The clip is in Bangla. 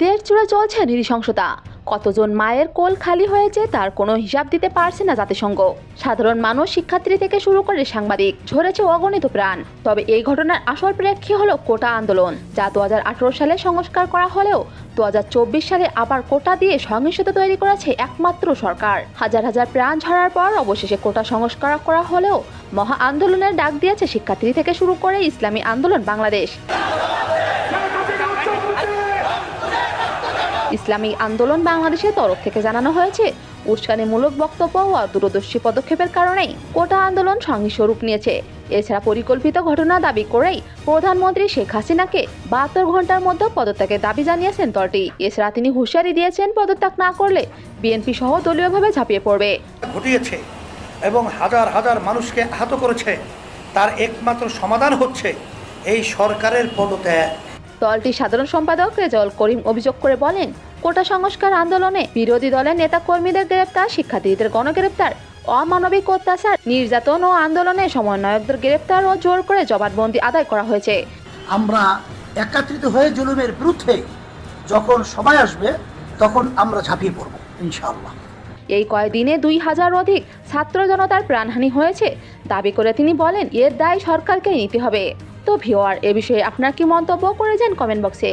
দেশ জুড়ে চলছে নৃশংসতা। কতজন মায়ের কোল খালি হয়েছে তার কোনো হিসাব দিতে পারছে না জাতিসংঘ। সাধারণ মানুষ, শিক্ষার্থী থেকে শুরু করে সাংবাদিক, ঝরেছে অগণিত প্রাণ। তবে এই ঘটনার আসল প্রেক্ষী হলো কোটা আন্দোলন, যা 2018 সালে সংস্কার করা হলেও 2024 সালে আবার কোটা দিয়ে সহিংসতা তৈরি করেছে একমাত্র সরকার। হাজার হাজার প্রাণ ঝরার পর অবশেষে কোটা সংস্কার করা হলেও মহা আন্দোলনের ডাক দিয়েছে শিক্ষার্থী থেকে শুরু করে ইসলামী আন্দোলন বাংলাদেশ। ইসলামী আন্দোলন বাংলাদেশের তরফ থেকে জানানো হয়েছে, উস্কানিমূলক বক্তব্য ও দূরদর্শী পদক্ষেপের কারণেই কোটা আন্দোলন সহিংস রূপ নিয়েছে। এছাড়া পরিকল্পিত ঘটনা দাবি করেই প্রধানমন্ত্রী শেখ হাসিনাকে 72 ঘন্টার মধ্যে পদত্যাগের দাবি জানিয়েছেন দলটি। এছাড়া তিনি হুঁশিয়ারি দিয়েছেন, পদত্যাগ না করলে বিএনপি সহ দলীয়ভাবে ঝাঁপিয়ে পড়বে। ঘটিয়েছে এবং হাজার হাজার মানুষকে আহত করেছে, তার একমাত্র সমাধান হচ্ছে এই সরকারের পদত্যাগ। দলটির সাধারণ সম্পাদক রেজাউল করিম অভিযোগ করে বলেন, কোটা সংস্কার আন্দোলনে বিরোধী দলের নেতা কর্মীদের গ্রেপ্তার, শিক্ষার্থীদের গণগ্রেপ্তার, অমানবিক অত্যাচার, নির্যাতন ও আন্দোলনে সমন্বয়কদের গ্রেপ্তার ও জোর করে জবানবন্দি আদায় করা হয়েছে। আমরা একত্রিত হয়ে জুলুমের বিরুদ্ধে যখন সময় আসবে তখন আমরা ঝাঁপিয়ে পড়ব ইনশাআল্লাহ। এই কয়েকদিনে 2000 অধিক ছাত্র জনতার প্রাণহানি হয়েছে দাবি করে তিনি বলেন, এর দায় সরকারকেই নিতে হবে। তো ভিউয়ার, এ বিষয়ে আপনার কি মন্তব্য করেছেন কমেন্ট বক্সে।